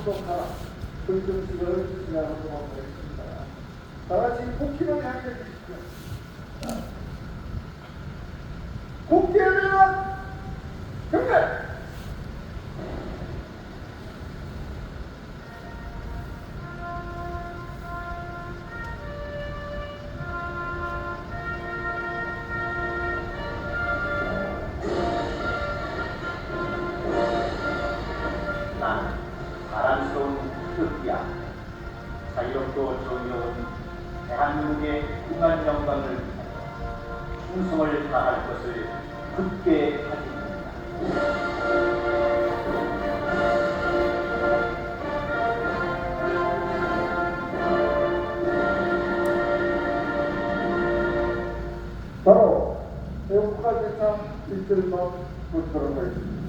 구속하라. 그 정식을 진행하도록 하겠습니다. 다같이 국기를 향해 주십시오. 국기에 대한 경례. 자유롭고 정의로운 대한민국의 국만 영광을 위하여 충성을 다할 것을 굳게 하겠습니다. 바로 국가대상 1절만 보도록 하겠습니다.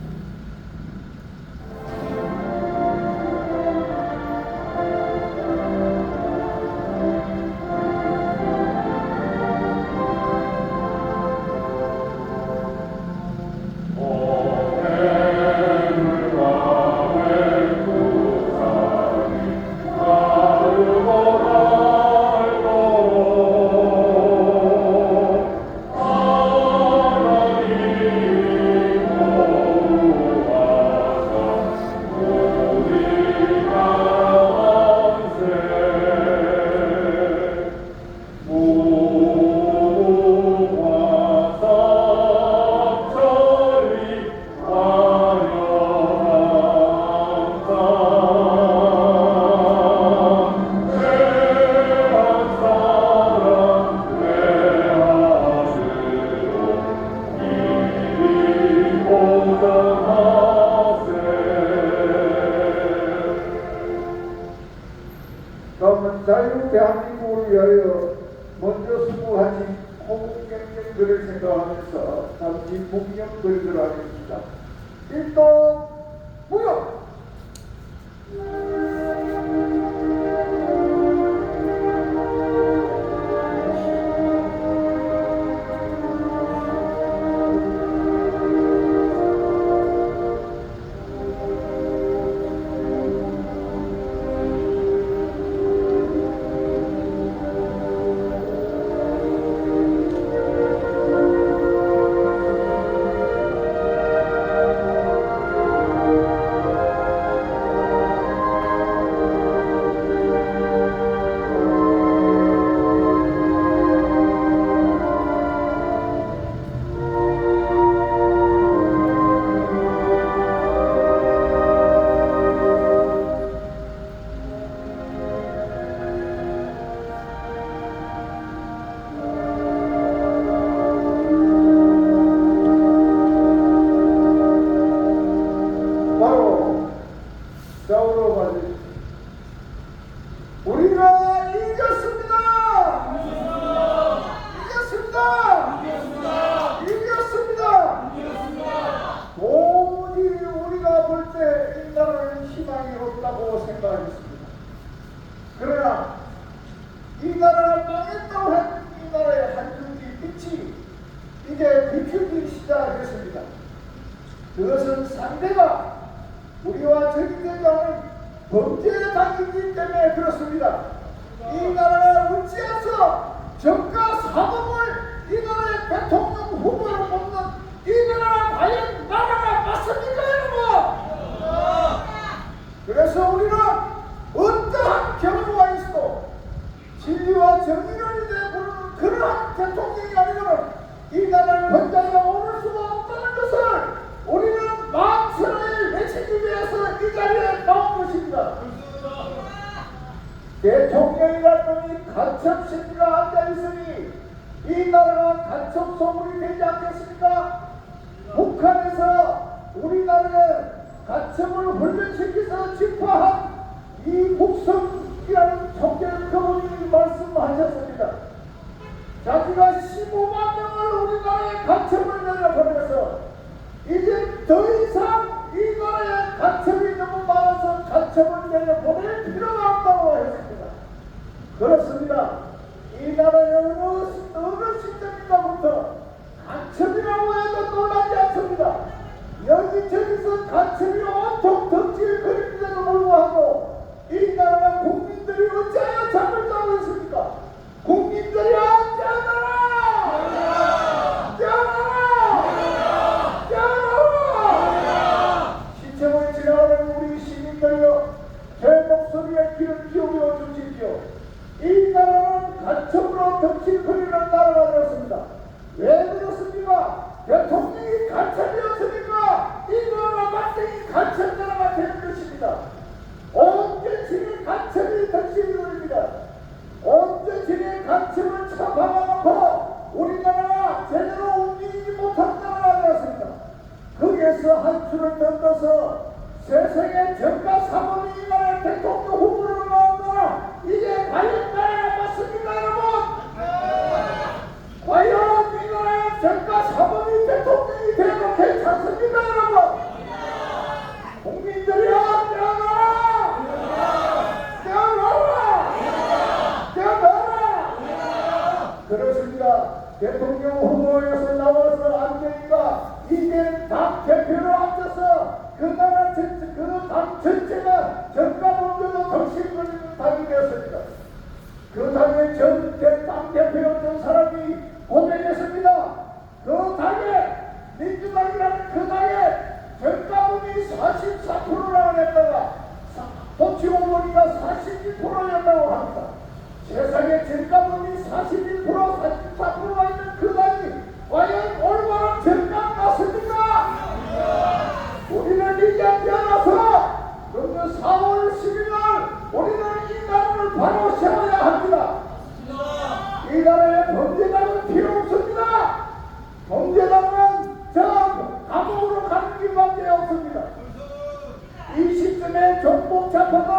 다음은 자유 대한민국을 위하여 먼저 수고하신 호국경영들을 생각하면서 잠시 묵념 드리도록 하겠습니다. 일동 무용. 우리가 이겼습니다. 도무지 우리가 볼 때 이 나라는 희망이 없다고 생각했습니다. 그러나 이 나라가 망했다고 한 이 나라의 한 줄기 빛이 이제 비추기 시작했습니다. 그것은 상대가 우리와 적용되지 않은 범죄의 당이기 때문에 그렇습니다. 이 나라가 어찌해서 정가 사범을 이 나라의 대통령 후보로 뽑는 이 나라가 과연 나라가 맞습니까, 여러분? 그래서 우리는 어떠한 경우가 있어도 진리와 정의를 내부르는 그러한 대통령이 아니면 이 나라를 번장해 오를 수가 없다는 것을 우리는 마음스러이 외치기 위해서 이 자리에 나온 것입니다. 대통령이라는 놈이 간첩심리가 앉아있으니 이 나라가 간첩 소굴이 되지 않겠습니까? 북한에서 우리나라에 간첩을 훈련시켜서 집화한 이 북성이라는 총장 그분이 말씀하셨습니다. 자기가 15만 명을 우리나라에 간첩을 내려보내서 이제 더 이상 이 나라에 간첩이 너무 많아서 간첩을 내려보낼 필요가 없다고 했습니다. 그렇습니다. 이 나라의 어느 시점인가부터 간첩이라고 해도 놀라지 않습니다. 여기저기서 간첩이 온통 덕질 그림인데도 불구하고 중앙에서 나와서 안되니까 이제 당 대표를 앞서서 그 나라 전체, 그 당 전체가 정가범죄로 덩신거리는 당이 되었습니다. 그 당의 당 대표였던 사람이 고백했습니다. 그 당에 민주당이라는 그 당에 정가범이 44%라고 했다가 도치고 보니까 42%였다고 합니다. 세상에 정가범이 41%, 44%가 있는 그 당이 과연 올바른 정가 맞습니까? 우리는 이제 태어나서 오늘 4월 10일 우리는 이 나라를 바로 세워야 합니다. 이 나라에 범죄자는 필요 없습니다. 범죄자는 저 감옥으로 가는 길밖에 없습니다. 이 시점에 정복자파들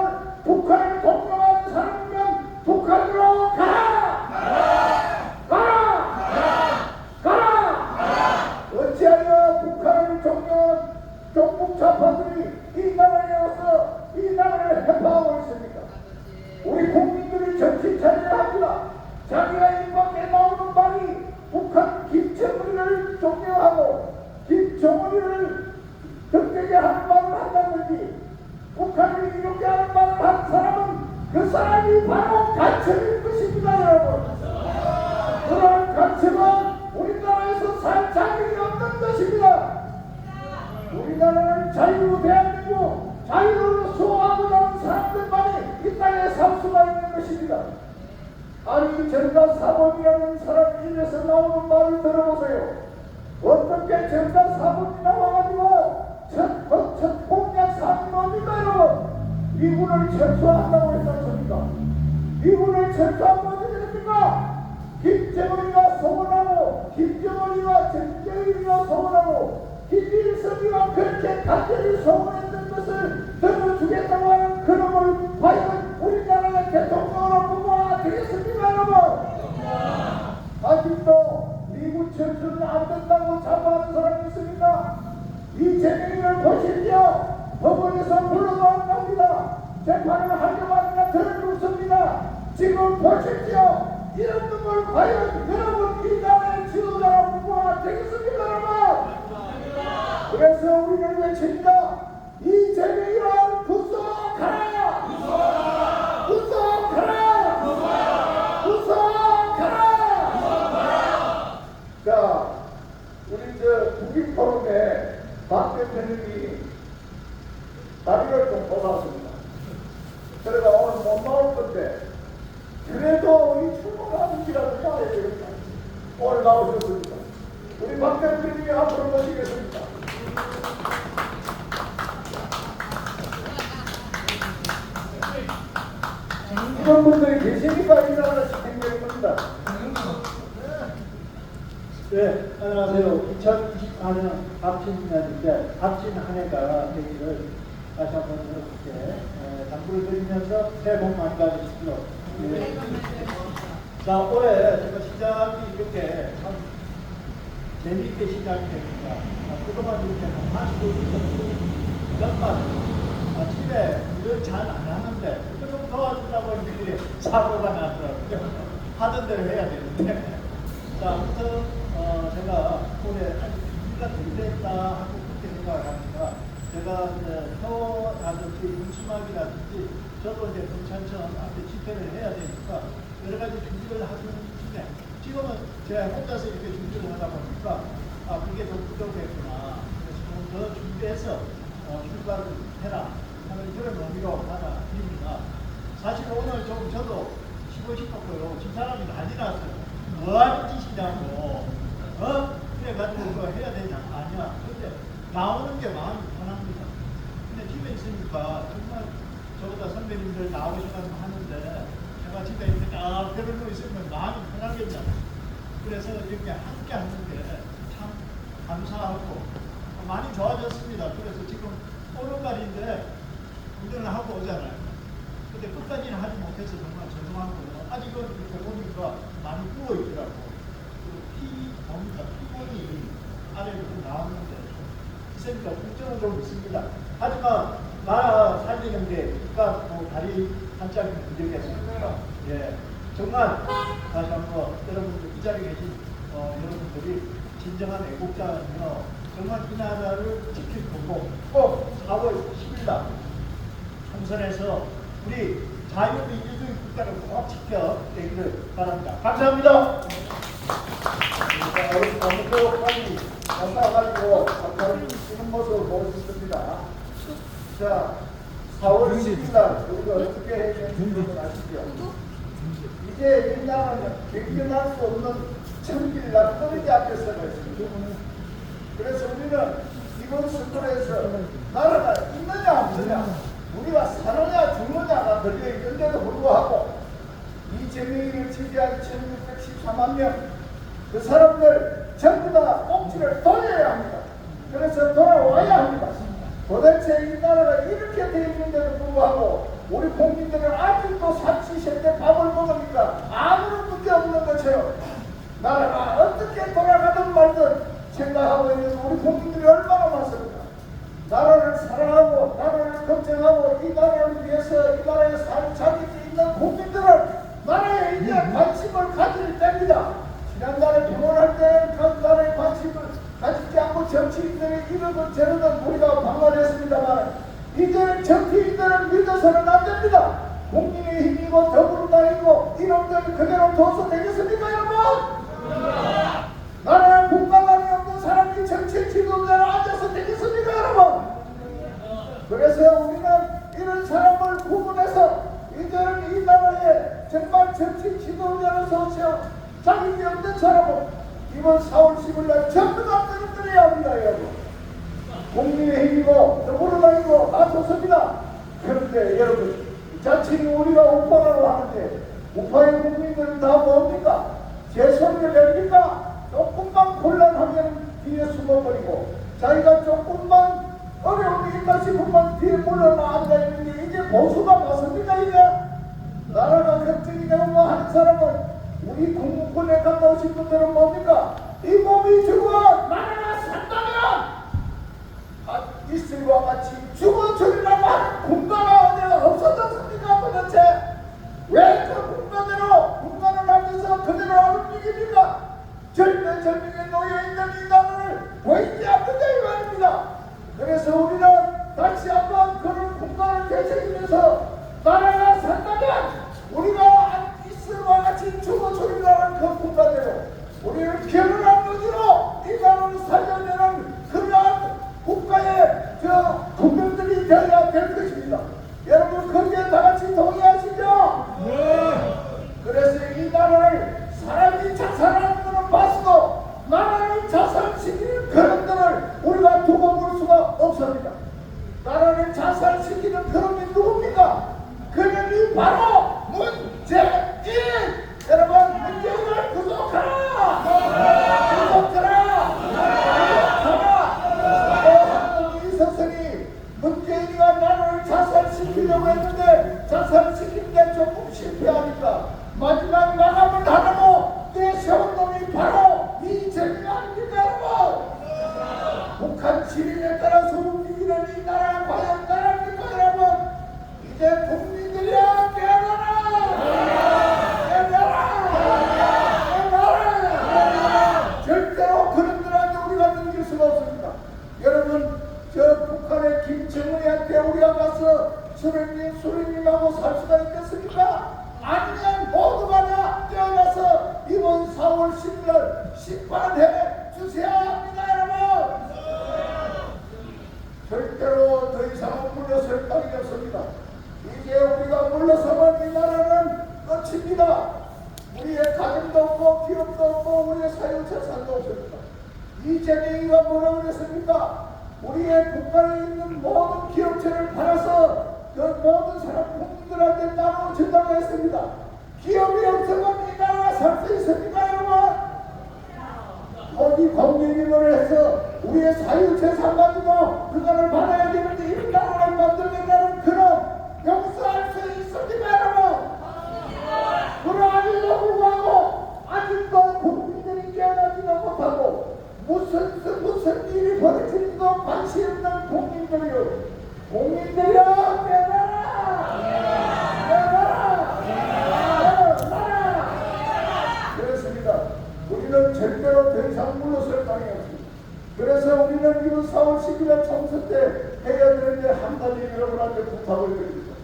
북한을 동경하는 사람이면 북한으로 가라! 어찌하여 북한을 존경한 정복자파들이 이 나라에 와서 이 나라를 해파하고 있습니까? 우리 국민들이 정신 차려야 합니다. 자기가 입 밖에 나오는 말이 북한 김정은이를 존경하고 김정은이를 덕되게 하는 말을 한다든지 북한을 이롭게 하는 말을 한 사람은 그 사람이 바로 간첩일 것입니다, 여러분. 그러한 간첩은 우리나라에서 살 자격이 없는 것입니다. 우리나라는 자유 대한민국, 자유를 수호하고자 하는 사람들만이 이 땅에 살 수가 있는 것입니다. 아니 정가 사범이라는 사람 입에서 나오는 말을 들어보세요. 어떻게 정가 사범이 나와가지고 첫 폭력 사건이 뭡니까 여러분? 미군을 철수한다고 했지 않습니까? 미군을 철수하면 어떻게 됩니까? 김정은이가 소원하고 김정은이가 정재일이가 소원하고 김일성이가 그렇게 간절히 소원했던 것을 들어주겠다고 하는 그놈을 과연 우리나라의 대통령으로 뽑아야 되겠습니까 여러분? 아직도 미군 철수는 안 된다고 자부하는 사람이 있습니까? 이재명을 보십시오. 법원에서 불러나옵니다. 재판을 하려고 하니까 들어눕습니다. 지금 보십시오. 이런 놈을 과연 여러분 이 나라의 지도자로 뽑아야 되겠습니까 여러분? 그래서 우리는 외칩니다. 이재명이란 구속하라! 구속하라! 구속하라! 자, 우리 저 국민포럼에 박 대표님이 다리를 좀 뽑았습니다. 그래서 오늘 못 나올 건데 그래도 우리 출근하는지라도 해야 되겠다. 오늘 나오셨습니다. 우리 박 대표님이 앞으로 모시겠습니다. 이런 분들이 계시니까 이 나라가 생기는 겁니다. 네, 안녕하세요. 2024년 값진 한 해가 되기를 다시 한번 여러분께 당부를 드리면서 새해 복 많이 받으십시오. 네. 자, 올해 제가 시작이 이렇게 참 재미있게 시작이 됩니다. 그동안 이렇게 하시고 있었고, 연말 아침에 일을 잘 안 하는데, 좀 도와주려고 했는데 사고가 나더라고요. 하던 대로 해야 되는데. 자, 아무튼 제가 올해 아직 준비가 덜 됐다 하고 그렇게 생각을 합니다. 제가 이제 표라든지 문수막이라든지 저도 이제 경찰청 앞에 집회를 해야 되니까 여러 가지 준비를 하는 중에 지금은 제가 혼자서 이렇게 준비를 하다 보니까 그게 좀 부족했구나. 그래서 좀 더 준비해서 출발을 해라 하는 그런 의미로 받아들입니다. 사실 오늘 좀 저도 쉬고 싶었고요. 집사람이 난리 났어요. 뭐하는 짓이냐고, 그래가지고 그거 해야 되냐, 아니야. 근데 나오는 게 마음이 편합니다. 근데 집에 있으니까 정말 저보다 선배님들 나오시면 하는데 제가 집에 있는데 그런 거 있으면 마음이 편하겠잖아요. 그래서 이렇게 함께 하는 게 참 감사하고 많이 좋아졌습니다. 그래서 지금 오른발인데 운전을 하고 오잖아요. 근데 끝까지는 하지 못해서 정말 죄송하고요. 아직은 이렇게 보니까 많이 부어 있더라고. 피곤이 아래로 좀 나왔는데, 있으니까 걱정은 좀 있습니다. 하지만, 나라 살리는 게, 그니까 뭐 다리 한 짝이면 되겠습니까? 예. 정말, 다시 한번 여러분들 이 자리에 계신 여러분들이 진정한 애국자면요 정말 이 나라를 지킬 거고 꼭 4월 10일 날 총선에서 우리 자유민주주의 국가를 꼭 지켜내기를 바랍니다. 감사합니다. 너무 빨리 나가가지고 감사히 쓰는 모습을 보고 싶습니다. 자, 4월 10일 날 우리가 어떻게 해야 되는지 아시죠? 이제 이 나라는 경쟁할 수 없는 천길 납득이 앞에 서가 있습니다. 그래서 우리는 이번 선거에서 나라가 있느냐 없느냐 우리가 사느냐 죽느냐가 걸려있는데도 불구하고 이재명이를 지지한 1613만 명 그 사람들 전부 다 꼭지를 돌려야 합니다. 그래서 돌아와야 합니다. 도대체 이 나라가 이렇게 되어 있는데도 불구하고 우리 국민들은 아직도 삼시세끼 밥을 먹으니까 아무런 문제 없는 것처럼 나라가 어떻게 돌아가든 말든 생각하고 있는 우리 국민들이 얼마나 많습니까? 나라를 사랑하고 나라를 걱정하고 이 나라를 위해서 이 나라에 살 자격이 있는 국민들은 나라에 이제 관심을 가질 때입니다. 지난달에 평원할 때는 그 나라에 관심을 가지지 않고 정치인들이 이러든 저러든 우리가 방관했습니다만 이제는 정치인들을 믿어서는 안 됩니다. 국민의힘이고 더불어당이고 이놈들 그대로 둬서 되겠습니까 여러분? 나라의 국가관이 없는 사람이 정치 지도자로 앉아서 되겠습니까 여러분? 그래서 우리는 이런 사람을 구분해서 이제는 이 나라에 정말 정치 지도자로서 자격이 없는 사람은 이번 4월 10일 날 전부 다 끊어뜨려야 합니다 여러분. 국민의힘이고 더불어당이고 다 좋습니다. 그런데 여러분 자칭 우리가 우파라고 하는데 우파의 국민들은 다 뭡니까? 제 소리를 냅니까? 조금만 곤란하면 뒤에 숨어버리고 자기가 조금만 어려움이 있다 싶으면 뒤에 물러나 앉아있는데 이게 보수가 맞습니까 이게? 나라가 걱정이 되고 뭐 하는 사람은 우리 국무권에 가까우신 분들은 뭡니까? 이 몸이 죽어 나라가 산다면 이슬과 같이 죽어주리라고 하는 군가가 어디가 없어졌습니까 도대체? 왜 그 군가를 하면서 그대로 움직입니까? 절명에 놓여있는 이 나라를 보이지 않는다 이 말입니다. 그래서 우리는 다시 한번 그런 군가를 되새기면서 나라가 산다면 우리가 이슬과 같이 죽어주리라는 그 군가대로 우리는 결혼한 의지로 이 나라를 살려내는 그러한 국가의 국민들이 되어야 될 것입니다. 여러분 거기에 다 같이 동의하시죠? 네. 그래서 이 나라를 사람이 자살하는 것은 봤어도 나라를 자살시키는 그런 들을 우리가 두고 볼 수가 없습니다. 나라를 자살시키는 그런이 누굽니까? 그놈이 바로 문재인! 여러분 문재인을 구속하라! 구속하라! 한국이 있었으니 문재인이가 나라를 자살시키려고 했는데 자살시키는데 조금 실패하니까 마지막 마감을 하라고 내세운 놈이 바로 이재명 아닙니까 여러분? 북한 지령에 따라서 움직이는 이 나라가 과연 나라입니까 여러분? 이제 국민들이야 깨어나라! 절대로 그런들한테 우리가 넘길 수가 없습니다. 여러분 저 북한의 김정은이한테 우리가 가서 수령님하고 살 수가 있겠습니까? 아니면 모두가 다 깨어나서 이번 4월 10일 심판해 주셔야 합니다 여러분. 절대로 더 이상은 물러설 방이 없습니다. 이제 우리가 물러서면 이 나라는 끝입니다. 우리의 가정도 없고 기업도 없고 우리의 사유재산도 없습니다. 이재명이가 뭐라고 그랬습니까? 우리의 국가에 있는 모든 기업체를 팔아서 그 모든 사람 국민들한테 나눠준다고 했습니다. 기업이 없으면 이 나라가 살 수 있습니까 여러분? 어디 공개임을 해서 우리의 사유재산 가지고 그거를 받아야 되는데 이 나라를 만들겠다는 그런 용서할 수 있습니까 여러분? 그러함에도 불구하고 아직도 국민들이 깨어나지도 못하고 무슨 일이 벌어지는지도 관심 없는 국민들이요. 국민들이요 깨어나라! 깨어나라! 깨어나라! 그렇습니다. 우리는 절대 여러분들한테 부탁을 드립니다.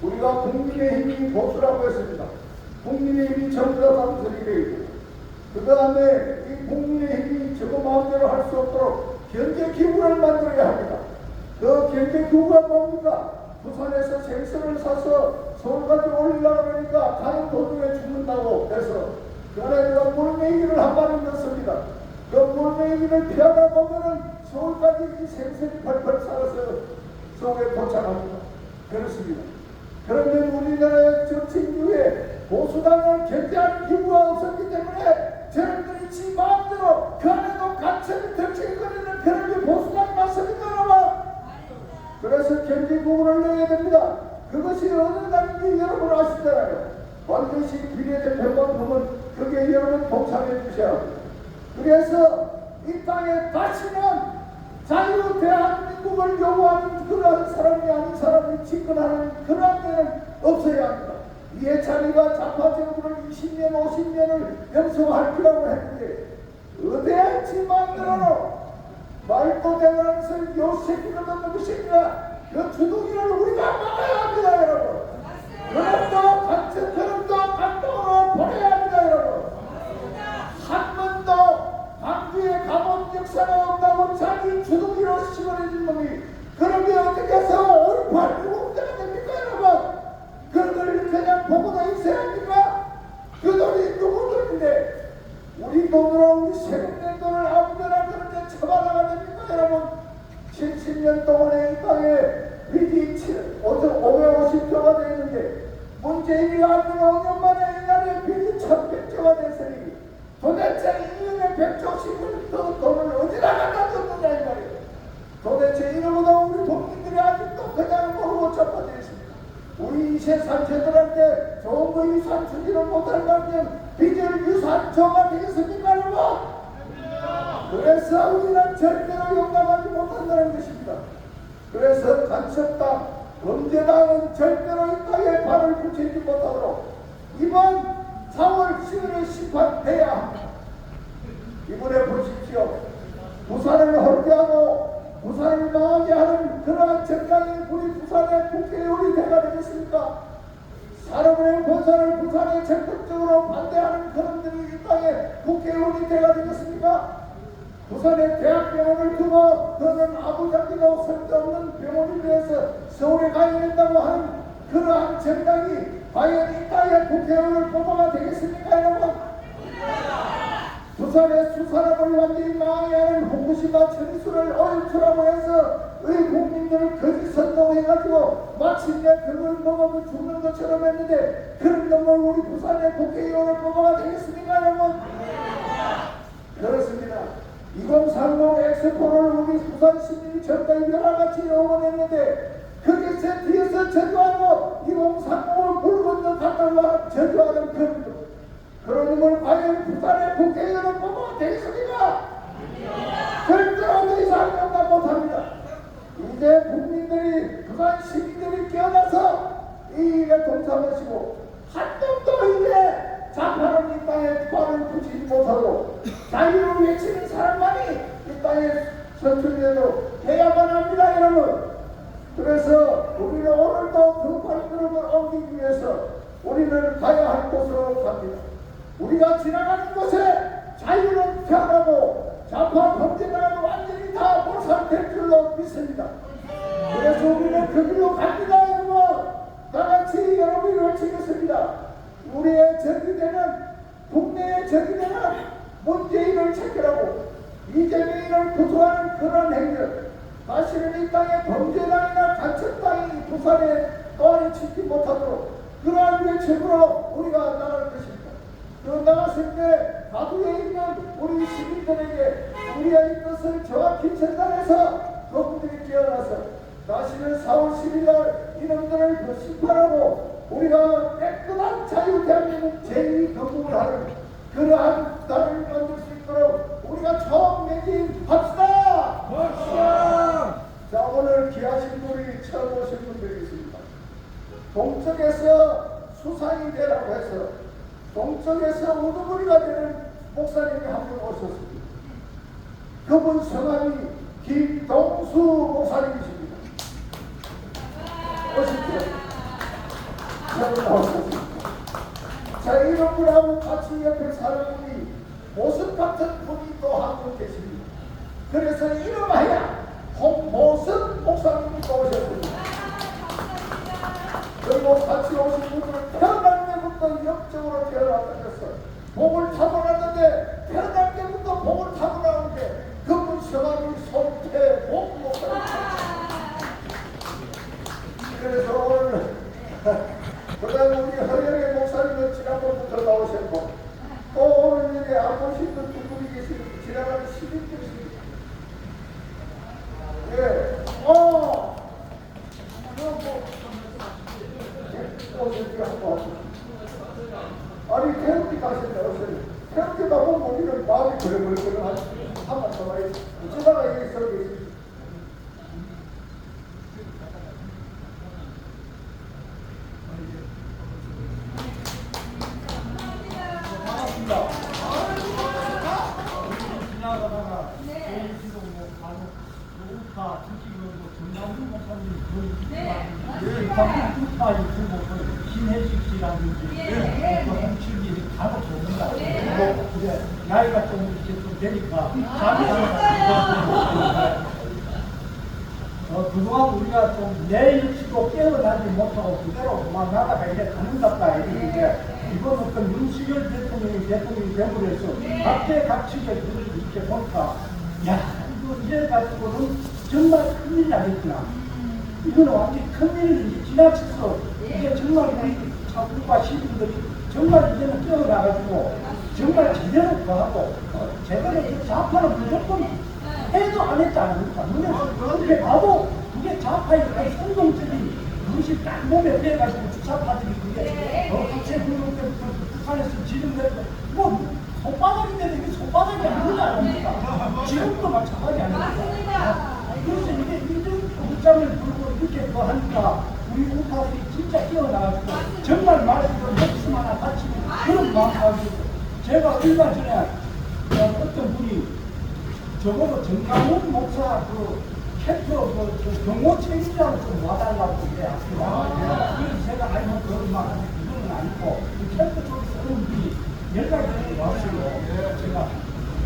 우리가 국민의힘이 보수라고 했습니다. 국민의힘이 정부가 당선이 있고, 그 다음에 이 국민의힘이 저거 마음대로 할 수 없도록 경제기구를 만들어야 합니다. 그 경제기구가 뭡니까? 부산에서 생선을 사서 서울까지 올리려고 하니까 가는 도중에 죽는다고 해서 그날에 내가 물메기를 한 마리 넣습니다. 그 물메기를 피하다 보면은 서울까지 이 생선이 펄펄 살아서 서울에 도착합니다. 그렇습니다. 그러면 우리나라의 정치 이후에 보수당을 견제하는 기구가 없었기 때문에 저놈들이 지 마음대로 그 안에도 가처를 덜치거리는 그런 게 보수당이 맞습니까 여러분? 그래서 경제구분을 내야 됩니다. 그것이 어느 날인지 여러분 아시잖아요. 반드시 비례대표만 보면 그게 여러분 동참해 주셔야 합니다. 그래서 이 땅에 다시는 자유 대한민국을 요구하는 그러한 사람이 아닌 사람이 집권하는 그러한 데는 없어야 합니다. 이해찬이가 좌파 정부를 20년, 50년을 연속할 거라고 했는데 어대한 지만으로는 말도 대단해서 요 새끼를 넣는 것입니다. 그 주둥이를 우리가 막아야 합니다, 여러분. 그럼도 같은 그럼도 감동으로 보내야 합니다, 여러분. 한 번도 광주에 가본 역사가 없다고 자기 주둥이로 씹어내진 놈이 그런 게 어떻게 해서 얼팔 누구가 됩니까, 여러분? 그걸 그냥 보고도 있어야 합니까? 그 돈이 누구 돈인데 우리 돈으로 우리 세금낸 돈을 아무데나 그렇게 처벌하가 됩니까, 여러분? 70년 동안에 이 땅에 빚이 550조가 되었는데 문재인이 앞으로 5년 만에 이 나라에 빚이 1100조가 됐으니 도대체 1년에 100조씩을 더 돈을 어디다 갖다 줬느냐 이 말이에요. 도대체 이러고도 우리 국민들이 아직도 그냥 모르고 접어져 있습니다. 우리 2세 3세들한테 좋은 거 유산 주지를 못한다면 빚을 유산조가 되겠습니까 여러분? 그래서 우리는 절대로 용납하지 못한다는 것입니다. 그래서 간첩당, 범죄당은 절대로 이 땅에 발을 붙이지 못하도록 이번 4월 10일에 심판해야 합니다. 이번에 보십시오. 부산을 헐게하고 부산을 망하게 하는 그러한 정당이 우리 부산의 국회의원이 돼가 되겠습니까? 사람의 본사를 부산에 적극적으로 반대하는 그런들이 이 땅에 국회의원이 돼가 되겠습니까? 부산에 대학병원을 두고 그는 아부작기도 쓸데없는 병원이 되어서 서울에 가야 된다고 하는 그러한 정당이 과연 이 땅에 국회의원을 뽑아가 되겠습니까 여러분? 부산의 수사람을 완전히 망하게 하는 후쿠시마 처리수를 어유투라고 해서 의 국민들을 거짓 선동해가지고 마침내 그걸 먹으면 죽는 것처럼 했는데 그런 놈을 우리 부산의 국회의원을 뽑아가 되겠습니까 여러분? 그렇습니다. 2030 엑스포를 우리 부산 시민이 전부 여러같이 응원했는데 거기서 뒤에서 저주하고 2030을 물 건너 갔다가 저주하는 그런 걸 과연 부산의 국회의원을 뽑아가 되겠습니까? 절대로 더 이상 용납 못합니다. 이제 국민들이 부산 시민들이 깨어나서 이 일에 동참하시고 한 놈도 이제 좌파는 이 땅에 발을 붙이지 못하고 자유를 외치는 사람만이 이 땅에 선출되도록 해야만 합니다 여러분. 그래서 우리는 오늘도 그 발걸음을 옮기기 위해서 우리는 가야 할 곳으로 갑니다. 우리가 지나가는 곳에 자유는 변하고 좌파 범죄자는 완전히 다 몰살될 줄로 믿습니다. 그래서 우리는 그 길로 갑니다 여러분. 다같이 여러분이 외치겠습니다. 우리의 적이되는 국내의 적이되는 문재인을 체결하고 이재명을 구속하는 그런 행렬 다시는 이 땅에 범죄당이나 간첩당이 부산에 또한 치지 못하도록 그러한 외침으로 우리가 나갈 것입니다. 그 나갔을 때 가두에 있는 우리 시민들에게 우리의 뜻을 정확히 전달해서 그분들이 깨어나서 다시는 4월 10일날 이놈들을 심판하고 우리가 깨끗한 자유 대한민국 제2건국을 하는 그러한 나라를 만들 수 있도록 우리가 총매진합시다. 자, 오늘 귀하신 분이 처음 오신 분들이 있습니다. 동쪽에서 수상이 되라고 해서 동쪽에서 우두머리가 되는 목사님이 한 분 오셨습니다. 그분 성함이 김동수 목사님이십니다. 자, 이런 분하고 같이 옆에 사는 분이 모습 같은 분이 또 한 분 계십니다. 그래서 이름하여 홍모습 목사님이 또 오셨습니다. 그리고 같이 오신 분은 태어날 때부터 영적으로 태어났다는 것을 복을 타고났는데 태어날 때부터 복을 타고나는 게 그분 성함이 손태복 목사입니다. 그래서 오늘 그 다음에 우리 허영의 목사님은 지난번부터 나오셨고 또 오늘 여기 안 보신 분 두 분이 계시는 지나가는 시민들이십니다. 예, 아니 태극기 가셨네 어서요. 태극기 가보면 우리는 마음이 그러그러하지. 한번 더 와야지. 어쩌다가 여기 서 계십니다. 지나가다가 제일시도 뭐 간혹 우파 특히는 뭐 정남준 목사님 거의 우파 있고 신혜식 씨라든지 또 홍칠기 간혹 좋은가 뭐 그래 나이가 좀 이렇게 좀 되니까 그동안 우리가 좀 내일치도 깨어나지 못하고 그대로 그만 나다가 이제 가는갑다 이렇게 이번 어떤 윤석열 대통령이 되버려서 각계각측에 이렇게 보니까 야 이거 이래 가지고는 정말 큰일 나겠구나. 이거는 완전히 큰일이 지나쳐서 이제 정말 우리 사국과 시민들이 정말 이제는 깨어나가지고 정말 제대로 구하고 제대로 그 좌파는 무조건 해도 안 했지 않습니까? 그렇게 봐도 그게 좌파의 선동적인 그것이 딱 몸에 배가지고 주사파들이 그게 국제 분명 때부터 북한에서 지금대로 뭐 손바닥인데도 이게 손바닥이 아닌 거 아닙니까? 지금도 마찬가지 아닙니까? 그래서 이게 이런 국장을 불고 이렇게 또 하니까 우리 우파들이 진짜 깨어나가지고 정말 말씀으로 목숨 하나 바치는 그런 마음가지고 제가 얼마 전에 어떤 분이 저보고 정강훈 목사 캠프 경호 책임자로 좀 와달라고 그래요. 그래서 제가 아니면 그것만 하는데 그거는 아니고 캠프 쪽에서 어느 분이 연락이 왔어요. 제가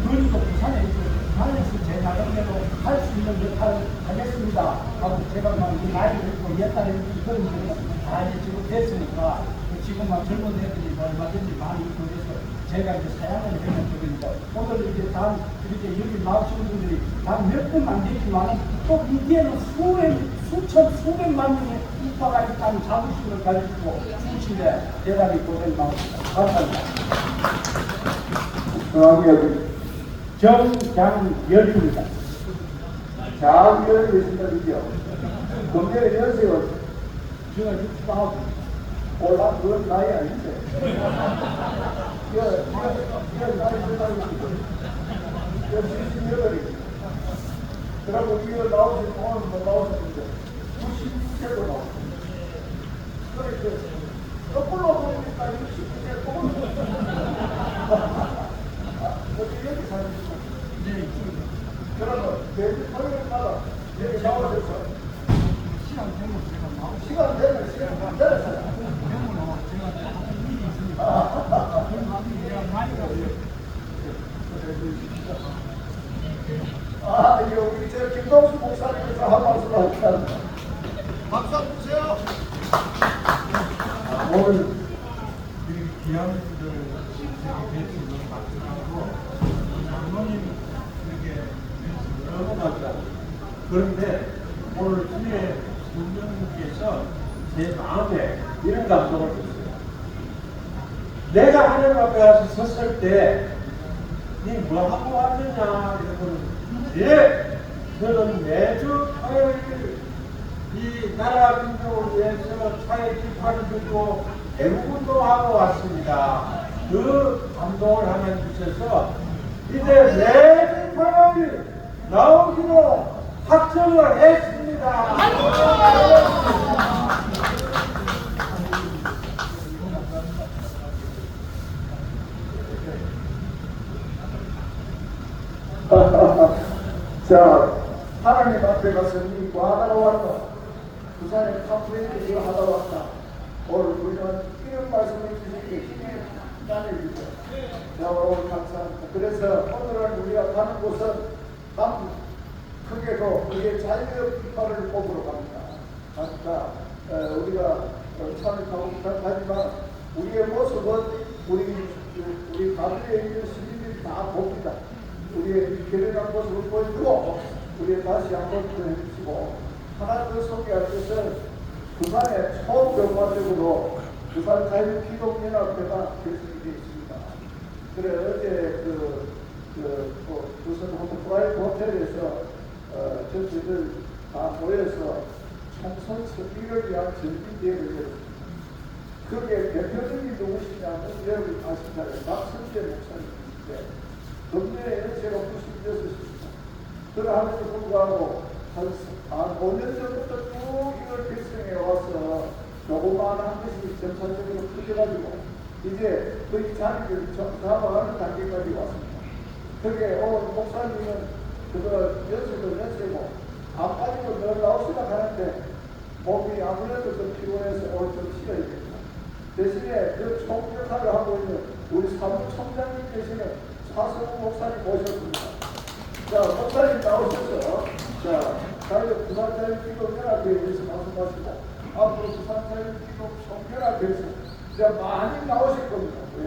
그리고 부산에 부산에서 제 나름대로 할 수 있는 역할을 하겠습니다 하고 제가 막 나이를 했고 옛날에 그런 일은 다 이제 지금 됐으니까 지금 막 젊은 애들이 얼마든지 많이 있고 그래서 제가 이제 사양을 하는 쪽입니다. 오늘 이제 다음 이렇게 여기 나오신 분들이 단 몇 분 안 되지만 또 이게는 수백만 명의 우파가 있다는 자부심을 가지고 주신데 대단히 고생 많습니다. 감사합니다. 정장열입니다. 장렬이 되신다는데요. 금년에 연세가 제가 69. 올라 그건 나이 아닌데. 이거 나이 들어가지고. 이거 78이. 그러고 이거 나오신 오늘 뭐 나오셨는데 96세도 나오셨어요. 그래 거꾸로 보니까 69세 거꾸로 어디 여기 사십니까? 네, 이쪽입니다. 그러면 매주 토요일마다 여기 나오셔서 시간 되면 제가 나오고 시간 되면 시간 되었어요. 되면 제가 일이 있으니까 내가 나이가 이거 우리 저 김동수 목사님께서 한 말씀 하셨다. 박수 한번 주세요. 오늘 이렇게 귀한 분들 이렇게 뵈시는 박수하고 장로님 이렇게 너무 감사합니다. 그런데 오늘 주의 분명님께서 제 마음에 이런 감동을 줬어요. 내가 하나님 앞에 가서 섰을 때 니 뭐하고 왔느냐 이러면 예! 저는 매주 토요일 이 나라 민족을 위해서 차에 기파를 들고 대구운동하고 왔습니다. 그 감동을 하나 주셔서 이제 매주 토요일 나오기로 확정을 했습니다. 자, 하나님 앞에 가서 니 뭐하다가 왔노? 부산에 탐구인데 이거 하다 왔다. 오늘 우리는 이런 말씀을 주시기에 힘이 나누죠. 오늘 감사합니다. 그래서 오늘은 우리가 가는 곳은 크게도 우리의 자유의 깃발을 뽑으러 갑니다. 그러니까 우리가 차를 타고 하지만 우리의 모습은 우리 가족에 있는 시민들이 다 봅니다. 우리의 결연한 모습을 보여주고 우리의 다시 한번 보여주시고 하나 더 소개할 것은 부산의 초경과적으로 부산 자유기독연합회가 결성이 되어 있습니다. 그래 어제 부산 프라이드 호텔에서 전체들 다 모여서 총선 선거를 위한 전진대회를 열었습니다. 거기에 대표적인 누구시냐면 여러분 아시잖아요. 박성재 목사님인데 금년에 연세가 96입니다. 그러함에도 불구하고 한 5년 전부터 쭉 이걸 결성해 와서 조그마한 것이 점차적으로 커져가지고 이제 거의 자리를 잡아가는 단계까지 왔습니다. 그게 오늘 목사님은 연세도 연세고 안 빠지고 늘 나오시다 하는데 몸이 아무래도 좀 피곤해서 오늘 좀 쉬어야 됩니다. 대신에 그 총격사를 하고 있는 우리 사무총장님 대신에 차성우 목사님 모셨습니다. 자, 목사님 나오셔서 자유 부산자유기독연합회에 대해서 말씀하시고 앞으로 부산자유기독총연합회에서 많이 나오실 겁니다. 왜?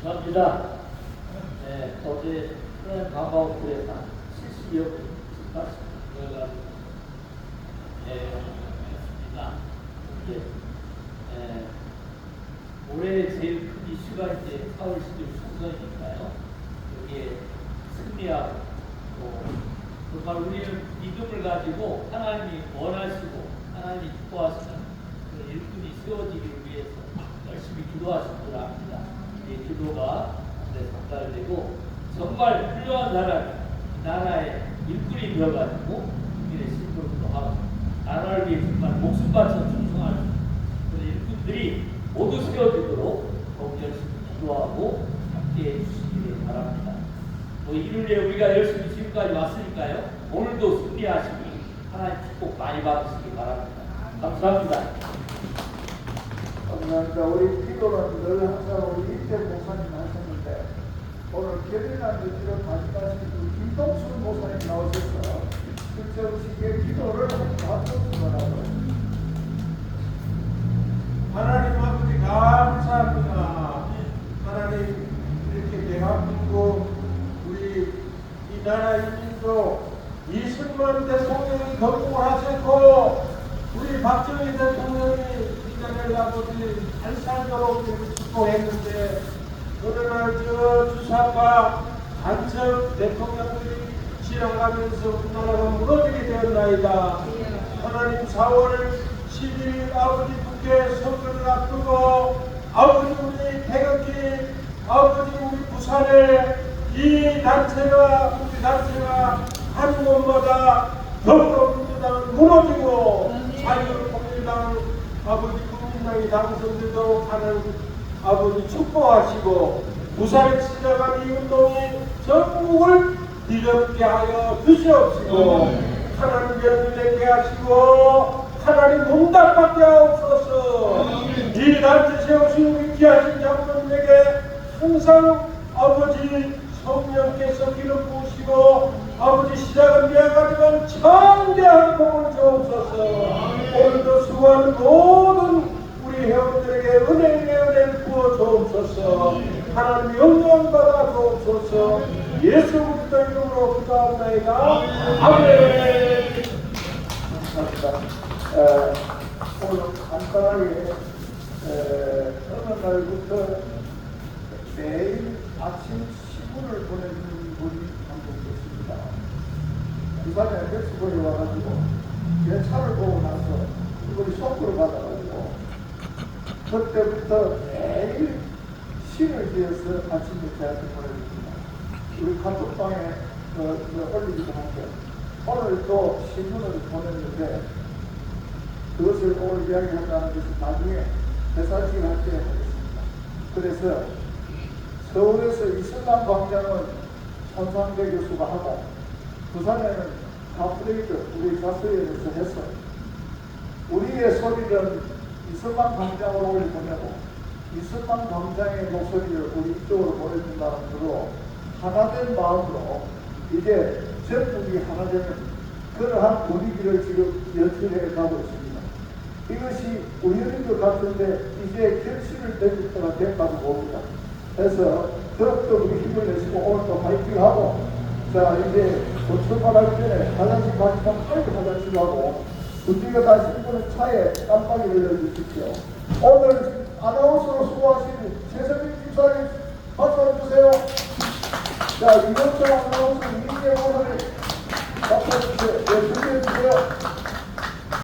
감사합니다. 네, 어제 가마우트에 한 70여 분 들어가지고 했습니다. 올해 제일 큰 이슈가 이제 4월 10일 총선이니까요. 여기에 승리하고 또 정말 우리는 믿음을 가지고 하나님이 원하시고 하나님이 기뻐하시는 그 일꾼이 세워지기 위해서 열심히 기도하시기를 합니다. 이 기도가 전달되고 정말 훌륭한 사람이 나라의 일꾼이 되어가지고 국민의 신분도 하고 나라를 위해 정말 목숨 바쳐 충성할 그런 일꾼들이 모두 세워지도록 더욱 열심히 기도하고 함께해 주시기 바랍니다. 또 이를 위해 우리가 열심히 지금까지 왔으니까요. 오늘도 승리하시기 하나님 축복 많이 받으시기 바랍니다. 감사합니다. 감사합니다. 우리 기도는 늘 항상 우리 이태 목사님 하셨는데 오늘 결연한 의지로 가져가신 김동수 목사님 나오셔서 그 정식의 기도를 받았습니다. 하나님 아버지 감사합니다. 하나님 이렇게 대한민국 우리 이 나라 인민도 이승만 대통령이 건국을 하셨고 우리 박정희 대통령이 이 나라를 아버지 잘 살도록 축복했는데 어느 날 저 주사파 간첩 대통령들이 지나가면서 우리나라가 무너지게 되었나이다. 하나님 4월 10일 아버지 국회 선거를 앞두고 아버지 우리 태극기 아버지 우리 부산에 이 단체가 우리 단체가 한 곳마다 더불어민주당은 무너지고 자유통일당 아버지 국민당이 당선되도록 하는 아버지 축복하시고 부산에 시작한 이 운동이 전국을 뒤덮게 하여 주시옵시고 하나님 열리게 하시고 하나님 문답받게 하옵소서. 이 단체 세우신 우리 귀하신 장로님에게 항상 아버지 성령께서 기름 부으시고 아버지 시작은 미약하지만 창대한 복을 주옵소서. 오늘도 수고하는 모든 우리 회원들에게 은혜의 은혜를 부어 주옵소서. 하나님 영광 받아 주옵소서. 예수 그리스도 이름으로 기도합니다. 아멘. 감사합니다. 오늘 간단하게 어느 날부터 매일 아침 신문을 보내주는 분이 한 분 계십니다. 부산에 백수벌이 와가지고 내 차를 보고 나서 이걸 속보를 받아가지고 그때부터 매일 신을 지어서 아침에 저한테 보내줍니다. 우리 카톡방에 올리기도 한데 오늘 또 신문을 보냈는데 그것을 오늘 이야기한다는 것은 나중에 대사식을 할 때 하겠습니다. 그래서 서울에서 이슬람 광장은 손상배 교수가 하고 부산에는 카프레이드 우리 자수회에서 해서 우리의 소리를 이승만 광장으로 올려보내고 이승만 광장의 목소리를 우리 이쪽으로 보내준다는 것으로 하나된 마음으로 이제 전국이 하나되는 그러한 분위기를 지금 연출해 가고 있습니다. 이것이 우연인 것 같은데 이제 결실을 맺을 때가 됐다고 봅니다. 그래서 더욱더 우리 힘을 내시고 오늘도 파이팅하고 자 이제 곧 출발하기 전에 화장실 가시면 빨리 화장실 가고 우리가 가시는 분은 차에 깜빡이를 열어주십시오. 오늘 아나운서로 수고하신 최성민 집사님 박수 한번 주세요. 자 이명철 아나운서 이인재 오늘 박수 주세요. 네, 준비해 주세요.